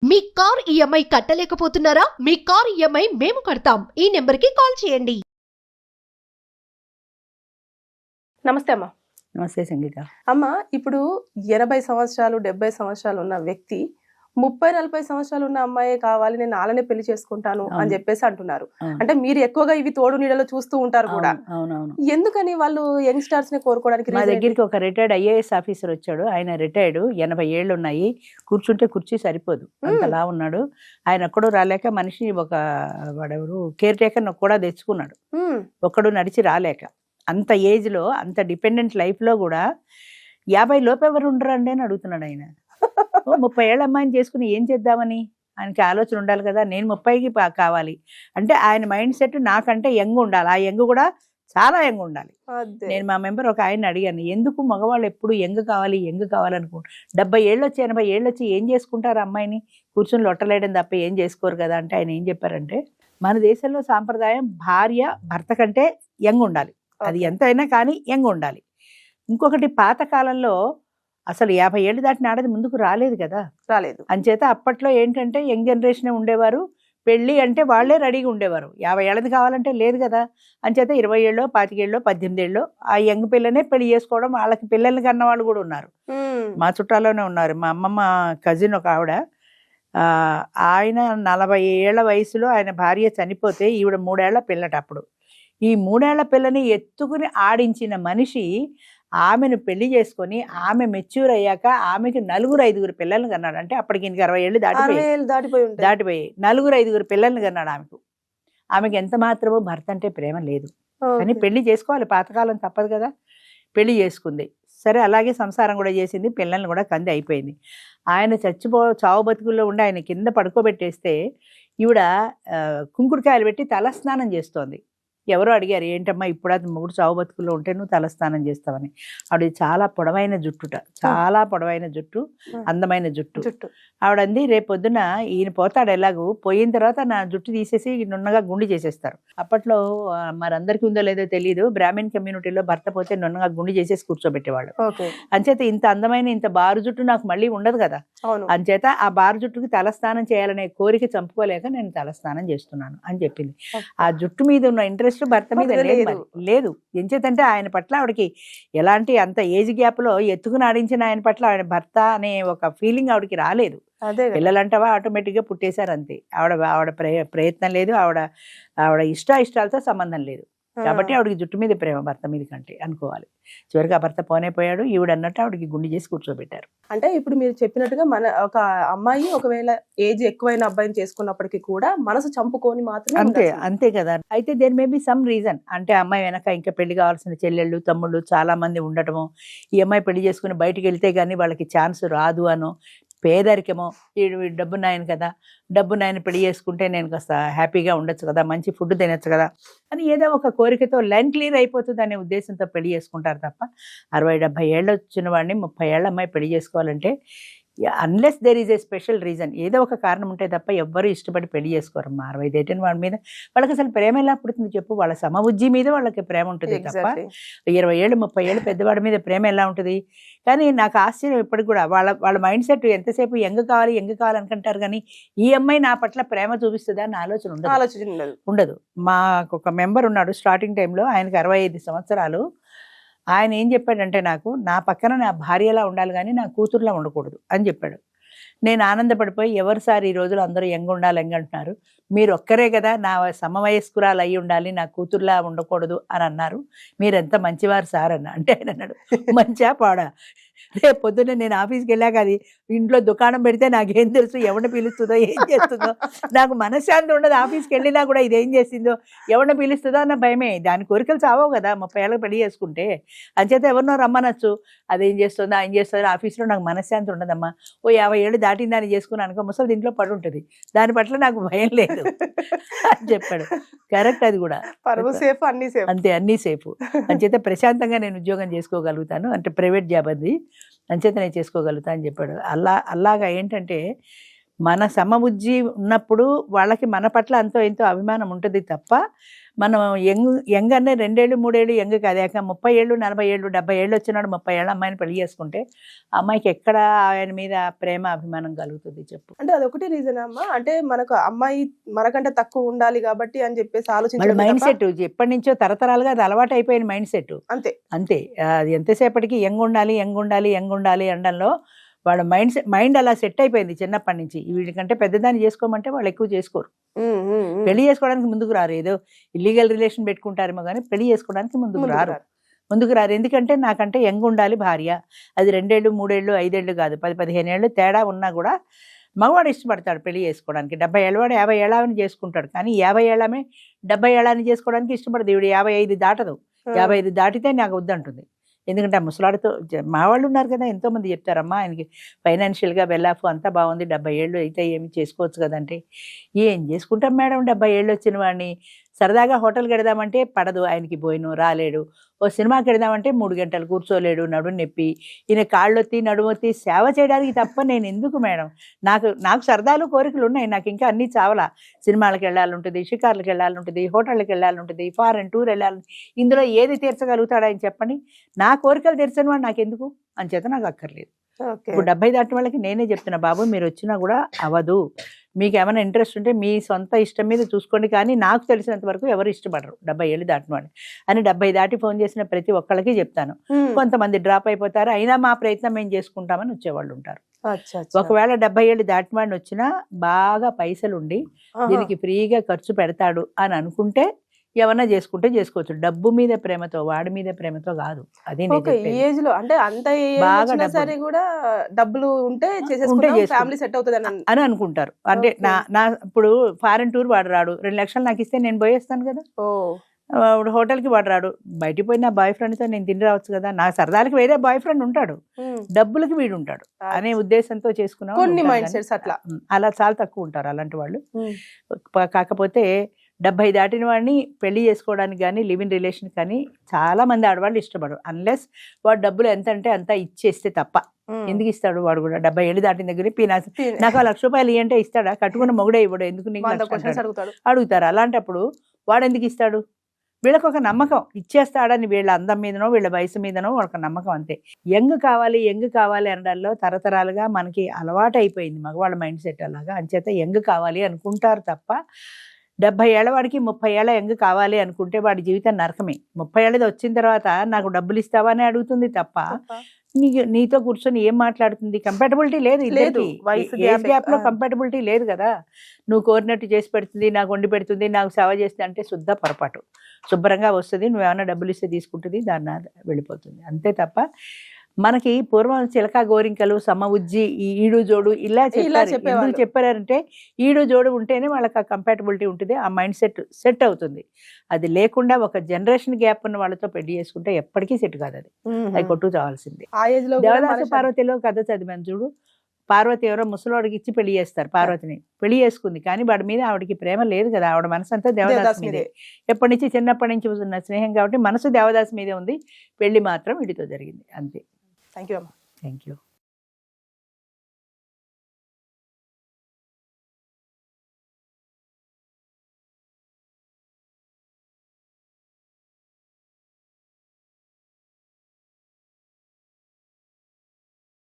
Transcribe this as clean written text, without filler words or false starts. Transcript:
మీ car EMI కట్టలేకపోతున్నారా? మీ car EMI మేము కడతాం. ఈ నెంబర్కి కాల్ చేయండి. నమస్తే అమ్మా. నమస్తే సంగీత. అమ్మ, ఇప్పుడు 80 సంవత్సరాలు 70 సంవత్సరాలు ఉన్న వ్యక్తి 30-40 సంవత్సరాలు ఉన్న అమ్మాయే కావాలి, నేను అలానే పెళ్లి చేసుకుంటాను అని చెప్పేసి అంటున్నారు. అంటే మీరు ఎక్కువగా ఇవి తోడు నీడలో చూస్తూ ఉంటారు కూడా. అవునవును. ఎందుకని వాళ్ళు యంగ్స్టర్స్ ని కోరుకోవడానికి? మా దగ్గరికి ఒక రిటైర్డ్ ఐఏఎస్ ఆఫీసర్ వచ్చాడు. ఆయన రిటైర్డ్, 80 ఏళ్ళు ఉన్నాయి. కూర్చుంటే కుర్చీ సరిపోదు, అంతలా ఉన్నాడు. ఆయన ఒక్కడు రాలేక మనిషి ఒక వాడెవరు కేర్ టేకర్ కూడా తెచ్చుకున్నాడు. ఒక్కడు నడిచి రాలేక. అంత ఏజ్ లో, అంత డిపెండెంట్ లైఫ్ లో కూడా 50 లోపు ఎవరు ఉండరండి అని అడుగుతున్నాడు ఆయన. 30 ఏళ్ళ అమ్మాయిని చేసుకుని ఏం చేద్దామని ఆయనకి ఆలోచన ఉండాలి కదా. నేను 30కి కావాలి అంటే ఆయన మైండ్ సెట్ నాకంటే యంగ్ ఉండాలి. ఆ యంగ్ కూడా చాలా యంగ్ ఉండాలి. నేను మా మెంబర్ ఒక ఆయన అడిగాను, ఎందుకు మగవాళ్ళు ఎప్పుడు యంగ్ కావాలనుకో 70 ఏళ్ళు వచ్చి 80 ఏళ్ళు వచ్చి ఏం చేసుకుంటారు అమ్మాయిని? కూర్చొని లొట్టలేయడం తప్ప ఏం చేసుకోరు కదా అంటే ఆయన ఏం చెప్పారంటే, మన దేశంలో సాంప్రదాయం భార్య భర్త కంటే యంగ్ ఉండాలి. అది ఎంత అయినా కానీ యంగ్ ఉండాలి. ఇంకొకటి, పాతకాలంలో అసలు 50 ఏళ్ళు దాటిన ఆడది ముందుకు రాలేదు కదా. రాలేదు. అంచేత అప్పట్లో ఏంటంటే యంగ్ జనరేషన్ ఉండేవారు. పెళ్ళి అంటే వాళ్ళే రెడీగా ఉండేవారు. 50 ఏళ్ళది కావాలంటే లేదు కదా. అంచేత 20 ఏళ్ళో 25 ఏళ్ళో 18 ఏళ్ళో ఆ యంగ్ పిల్లనే పెళ్లి చేసుకోవడం. వాళ్ళకి పిల్లల్ని కన్న వాళ్ళు కూడా ఉన్నారు. మా చుట్టాల్లోనే ఉన్నారు. మా అమ్మమ్మ కజిన్ ఒక ఆవిడ, ఆయన 40 ఏళ్ల వయసులో ఆయన భార్య చనిపోతే ఈవిడ 3 ఏళ్ల పిల్లట. అప్పుడు ఈ 3 ఏళ్ల పిల్లని ఎత్తుకుని ఆడించిన మనిషి ఆమెను పెళ్లి చేసుకొని ఆమె మెచ్యూర్ అయ్యాక ఆమెకి 4-5 పిల్లల్ని కన్నాడు. అంటే అప్పటికి ఇంక 60 ఏళ్ళు దాటిపోయి 4-5 పిల్లల్ని కన్నాడు ఆమెకు. ఆమెకి ఎంత మాత్రమో భర్త అంటే ప్రేమ లేదు. కానీ పెళ్లి చేసుకోవాలి, పాతకాలం తప్పదు కదా. పెళ్లి చేసుకుంది, సరే అలాగే సంసారం కూడా చేసింది, పిల్లల్ని కూడా కంది అయిపోయింది. ఆయన చావు బతుకుల్లో ఉండి ఆయన కింద పడుకోబెట్టేస్తే ఈవిడ కుంకుడుకాయలు పెట్టి తలస్నానం చేస్తోంది. ఎవరో అడిగారు, ఏంటమ్మా ఇప్పుడు అది మొగుడు చావు బతుకుల్లో ఉంటే నువ్వు తలస్నానం చేస్తావని. ఆవిడ చాలా పొడవైన జుట్టుట, చాలా పొడవైన జుట్టు, అందమైన జుట్టు. ఆవిడంది, రేపొద్దున ఈయన పోతాడు, ఎలాగూ పోయిన తర్వాత నా జుట్టు తీసేసి నున్నగా గుండి చేసేస్తారు. అప్పట్లో మరందరికీ ఉందో లేదో తెలియదు, బ్రాహ్మణ్ కమ్యూనిటీలో భర్త పోతే నున్నగా గుండి చేసేసి కూర్చోబెట్టేవాళ్ళు. అంచేత ఇంత అందమైన ఇంత బారు జుట్టు నాకు మళ్ళీ ఉండదు కదా. అంచేత ఆ బారు జుట్టుకి తలస్నానం చేయాలనే కోరిక చంపుకోలేక నేను తలస్నానం చేస్తున్నాను అని చెప్పింది. ఆ జుట్టు మీద ఉన్న ఇంట్రెస్ట్ భర్త మీద లేదు. ఎంచేతంటే ఆయన పట్ల ఆవిడకి ఎలాంటి అంత ఏజ్ గ్యాప్ లో ఎత్తుకుని ఆడించిన ఆయన పట్ల ఆయన భర్త అనే ఒక ఫీలింగ్ ఆవిడకి రాలేదు. పిల్లలంటవా ఆటోమేటిక్ గా పుట్టేశారు అంతే. ఆవిడ ప్రయత్నం లేదు, ఆవిడ ఇష్టాలతో సంబంధం లేదు. కాబట్టి ఆవిడకి జుట్టు మీద ప్రేమ భర్త మీద కంటే అనుకోవాలి. చివరికి ఆ భర్త పోనే ఈవిడ అన్నట్టు ఆవిడకి గుండి చేసి కూర్చోబెట్టారు. అంటే ఇప్పుడు మీరు చెప్పినట్టుగా మన ఒక అమ్మాయి ఒకవేళ ఏజ్ ఎక్కువైన అబ్బాయిని చేసుకున్నప్పటికీ కూడా మనసు చంపుకొని మాత్రమే అంతే కదా. అయితే there may be some reason. అంటే అమ్మాయి వెనక ఇంకా పెళ్లి కావాల్సిన చెల్లెళ్ళు తమ్ముళ్ళు చాలా మంది ఉండటము, ఈ అమ్మాయి పెళ్లి చేసుకుని బయటికి వెళ్తే గానీ వాళ్ళకి ఛాన్స్ రాదు అనో, పేదరికమో, డబ్బున్నాయను కదా, డబ్బున్నాయని పెళ్లి చేసుకుంటే నేను కాస్త హ్యాపీగా ఉండొచ్చు కదా, మంచి ఫుడ్ తినచ్చు కదా అని ఏదో ఒక కోరికతో లైన్ క్లియర్ అయిపోతుంది అనే ఉద్దేశంతో పెళ్లి చేసుకుంటారు తప్ప 60-70 ఏళ్ళు వచ్చిన వాడిని 30 ఏళ్ళ అమ్మాయి పెళ్లి చేసుకోవాలంటే unless there is a special reason, ఏదో ఒక కారణం ఉంటే తప్ప ఎవ్వరూ ఇష్టపడి పెళ్లి చేసుకోరమ్మా. 60 దాటిన వాడి మీద వాళ్ళకి అసలు ప్రేమ ఎలా పుడుతుంది చెప్పు? వాళ్ళ సమబుద్ధి మీద వాళ్ళకి ప్రేమ ఉంటుంది తప్ప 20 ఏళ్ళు 30 ఏళ్ళు పెద్దవాడి మీద ప్రేమ ఎలా ఉంటుంది? కానీ నాకు ఆశ్చర్యం ఇప్పటికి కూడా, వాళ్ళ మైండ్ సెట్ ఎంతసేపు యంగ్ కావాలి అనుకుంటారు, కానీ ఈ అమ్మాయి నా పట్ల ప్రేమ చూపిస్తుందా అన్న ఆలోచన ఉండదు. మాకు ఒక మెంబర్ ఉన్నాడు స్టార్టింగ్ టైంలో, ఆయనకి 65 సంవత్సరాలు. ఆయన ఏం చెప్పాడంటే, నాకు నా పక్కన నా భార్యలా ఉండాలి కానీ నా కూతురులా ఉండకూడదు అని చెప్పాడు. నేను ఆనందపడిపోయి, ఎవరు సార్ ఈ రోజులు అందరూ యంగ్ ఉండాలి అంటున్నారు, మీరు ఒక్కరే కదా నా సమవయస్కురాలు అయి ఉండాలి, నా కూతురులా ఉండకూడదు అని అన్నారు, మీరెంత మంచివారు సార్ అన్న. అంటే ఆయన అన్నాడు, మంచా పాడా, రేపు పొద్దున్న నేను ఆఫీస్కి వెళ్ళాక అది ఇంట్లో దుకాణం పెడితే నాకేం తెలుసు ఎవరిని పిలుస్తుందో ఏం చేస్తుందో, నాకు మనశ్శాంతి ఉండదు. ఆఫీస్కి వెళ్ళినా కూడా ఇదేం చేసిందో ఎవరిని పిలుస్తుందో అన్న భయమే. దాని కోరికలు చావవు కదా 30 ఏళ్ళకి పెళ్లి చేసుకుంటే. అంచేత ఎవరినో రమ్మనొచ్చు, అదేం చేస్తుందో ఆయన చేస్తుందో, ఆఫీస్లో నాకు మనశ్శాంతి ఉండదమ్మా. ఓ 50 ఏళ్ళు దాటిందని చేసుకుని అనుకో, ముసలి దీంట్లో పడి ఉంటుంది, దాని పట్ల నాకు భయం లేదు అని చెప్పాడు. కరెక్ట్, అది కూడా అంతే, అన్నీ సేఫ్. అంచేత ప్రశాంతంగా నేను ఉద్యోగం చేసుకోగలుగుతాను, అంటే ప్రైవేట్ జాబ్ అది, అంచేత నేను చేసుకోగలుగుతా అని చెప్పాడు. అలాగా ఏంటంటే మన సమబుద్ధి ఉన్నప్పుడు వాళ్ళకి మన పట్ల అంతో ఎంతో అభిమానం ఉంటుంది తప్ప మనం యంగ్ అనే 2 ఏళ్ళు 3 ఏళ్ళు యంగ్ కాదాక 30 ఏళ్ళు 40 ఏళ్ళు 70 ఏళ్ళు వచ్చినాడు 30 ఏళ్ళ అమ్మాయిని పెళ్లి చేసుకుంటే ఆ అమ్మాయికి ఎక్కడ ఆయన మీద ప్రేమ అభిమానం కలుగుతుంది చెప్పు. అంటే అదొకటి రీజన్ అమ్మా, అంటే మనకు అమ్మాయి మనకంటే తక్కువ ఉండాలి కాబట్టి అని చెప్పేసి వాళ్ళ ఆలోచించడం మైండ్ తప్ప. సెట్ ఎప్పటి నుంచో తరతరాలుగా అది అలవాటు అయిపోయిన మైండ్ సెట్ అంతే. అంతే. అది ఎంతసేపటికి యంగ్ ఉండాలి యంగ్ ఉండాలి యంగ్ ఉండాలి అనడంలో వాళ్ళ మైండ్ అలా సెట్ అయిపోయింది చిన్నప్పటి నుంచి. వీడికంటే పెద్దదాన్ని చేసుకోమంటే వాళ్ళు ఎక్కువ చేసుకోరు. పెళ్లి చేసుకోవడానికి ముందుకు రారు. ఏదో ఇల్లీగల్ రిలేషన్ పెట్టుకుంటారేమో కానీ పెళ్లి చేసుకోవడానికి ముందుకు రారు. ఎందుకంటే నాకంటే యంగ్ ఉండాలి భార్య. అది 2 ఏళ్ళు 3 ఏళ్ళు 5 ఏళ్ళు కాదు, 10-15 ఏళ్ళు తేడా ఉన్నా కూడా మగవాడు ఇష్టపడతాడు పెళ్లి చేసుకోవడానికి. 70 ఏళ్ళవాడు 50 ఏళ్ళని చేసుకుంటాడు, కానీ 50 ఏళ్ళమే 70 ఏళ్ళని చేసుకోవడానికి ఇష్టపడదు. ఈవిడ 55 దాటదు. 55 దాటితే నాకు వద్దంటుంది. ఎందుకంటే ఆ ముసలాడితో మా వాళ్ళు ఉన్నారు కదా, ఎంతోమంది చెప్తారమ్మా ఆయనకి ఫైనాన్షియల్గా వెల్లాఫ్ అంతా బాగుంది, 70 ఏళ్ళు అయితే ఏమి చేసుకోవచ్చు కదంటే, ఏం చేసుకుంటాం మేడం 70 ఏళ్ళు వచ్చిన వాడిని. సరదాగా హోటల్కి వెడదామంటే పడదు ఆయనకి, పోయిను రాలేడు. ఓ సినిమాకి వెడదామంటే 3 గంటలు కూర్చోలేడు, నడుము నొప్పి. ఈయన కాళ్ళొత్తి నడుమొత్తి సేవ చేయడానికి తప్ప నేను ఎందుకు మేడం, నాకు సరదాలు కోరికలు ఉన్నాయి, నాకు ఇంకా అన్నీ చావలా. సినిమాలకు వెళ్ళాలంటుంది, షికార్లకు వెళ్ళాలంటుంది, హోటళ్ళకి వెళ్ళాలంటుంది, ఫారెన్ టూర్ వెళ్ళాలి. ఇందులో ఏది తీర్చగలుగుతాడు ఆయన చెప్పండి. నా కోరికలు తీర్చని వాడు నాకెందుకు అని చేత నాకు అక్కర్లేదు. ఇప్పుడు 70 దాటిన వాళ్ళకి నేనే చెప్తున్నా, బాబు మీరు వచ్చినా కూడా అవ్వదు, మీకు ఏమైనా ఇంట్రెస్ట్ ఉంటే మీ సొంత ఇష్టం మీద చూసుకోండి, కానీ నాకు తెలిసినంత వరకు ఎవరు ఇష్టపడరు 70 ఏళ్ళు దాటిన వాళ్ళు అని 70 దాటి ఫోన్ చేసిన ప్రతి ఒక్కళ్ళకి చెప్తాను. కొంతమంది డ్రాప్ అయిపోతారు, అయినా మా ప్రయత్నం మేము చేసుకుంటామని వచ్చేవాళ్ళు ఉంటారు. ఒకవేళ 70 ఏళ్ళు దాటిన వాడిని వచ్చినా బాగా పైసలు ఉండి దీనికి ఫ్రీగా ఖర్చు పెడతాడు అని అనుకుంటే ఏమన్నా చేసుకుంటే చేసుకోవచ్చు. డబ్బు మీద ప్రేమతో, వాడి మీద ప్రేమతో కాదు. అది ఈ ఏజ్ లో అంటే అంత బాగా సరే కూడా డబ్బులు ఉంటే ఫ్యామిలీ సెట్ అవుతుంది అని అనుకుంటారు. అంటే నా ఇప్పుడు ఫారెన్ టూర్ వాడు రాడు, 2 లక్షలు నాకు ఇస్తే నేను పోయేస్తాను కదా. హోటల్కి వాడు రాడు, బయటికి పోయి నా బాయ్ ఫ్రెండ్తో నేను తిని రావచ్చు కదా. నా సరదాలకి వేరే బాయ్ ఫ్రెండ్ ఉంటాడు, డబ్బులకి వీడు ఉంటాడు అనే ఉద్దేశంతో చేసుకున్నాం. కొన్ని మైండ్ సెట్స్ అలా చాలా తక్కువ ఉంటారు అలాంటి వాళ్ళు. కాకపోతే 70 దాటిన వాడిని పెళ్లి చేసుకోవడానికి కానీ లివ్ ఇన్ రిలేషన్ కానీ చాలా మంది ఆడవాళ్ళు ఇష్టపడరు, అన్లెస్ వాడు డబ్బులు ఎంత అంటే అంత ఇచ్చేస్తే తప్ప. ఎందుకు ఇస్తాడు వాడు కూడా 70 ఏళ్ళు దాటిన దగ్గర నాకు 1 లక్ష రూపాయలు ఇవ్వంటే ఇస్తాడా? కట్టుకున్న మొగుడే ఇవ్వడు, ఎందుకు నీకు అడుగుతారు. అలాంటప్పుడు వాడు ఎందుకు ఇస్తాడు? వీళ్ళకి ఒక నమ్మకం, ఇచ్చేస్తాడని వీళ్ళ అందం మీదనో వీళ్ళ వయసు మీదనో ఒక నమ్మకం, అంతే. యంగ్ కావాలి అనడాల్లో తరతరాలుగా మనకి అలవాటు అయిపోయింది మగవాళ్ళ మైండ్ సెట్ అలాగా. అంచేత యంగ్ కావాలి అనుకుంటారు తప్ప 70 ఏళ్ళ వాడికి 30 ఏళ్ళ యంగ్ కావాలి అనుకుంటే వాడి జీవితం నరకమే. 30 ఏళ్ళది వచ్చిన తర్వాత నాకు డబ్బులు ఇస్తావా అని అడుగుతుంది తప్ప నీతో కూర్చొని ఏం మాట్లాడుతుంది? కంపాటబిలిటీ లేదు, ఏజ్ గ్యాప్ లో కంపాటబిలిటీ లేదు కదా. నువ్వు కోరినట్టు చేసి పెడుతుంది, నాకు వండి పెడుతుంది, నాకు సేవ చేస్తుంది అంటే శుద్ధ పొరపాటు. శుభ్రంగా వస్తుంది, నువ్వేమైనా డబ్బులు ఇస్తే తీసుకుంటుంది, దాన్ని వెళ్ళిపోతుంది, అంతే తప్ప. మనకి పూర్వం చిలక గోరింకలు సమఉజ్జి ఈడు జోడు ఇలా ఎందుకు చెప్పారంటే ఈడు జోడు ఉంటేనే వాళ్ళకి ఆ కంపాటబిలిటీ ఉంటుంది, ఆ మైండ్ సెట్ అవుతుంది. అది లేకుండా ఒక జనరేషన్ గ్యాప్ ఉన్న వాళ్ళతో పెళ్లి చేసుకుంటే ఎప్పటికీ సెట్ కాదు, అది కొట్టు చావాల్సిందే. దేవదాసు పార్వతిలో కథ చదివాను చూడు. పార్వతి ఎవరో ముసలోడికి ఇచ్చి పెళ్లి చేస్తారు, పార్వతిని పెళ్లి చేసుకుంది, కానీ వాడి మీద ఆవిడకి ప్రేమ లేదు కదా, ఆవిడ మనసు అంతా దేవదాసు మీదే. ఎప్పటి నుంచి చిన్నప్పటి నుంచి ఉన్న స్నేహం కాబట్టి మనసు దేవదాసు మీదే ఉంది, పెళ్లి మాత్రం వీటితో జరిగింది, అంతే. థ్యాంక్ యూ అమ్మా. Thank you.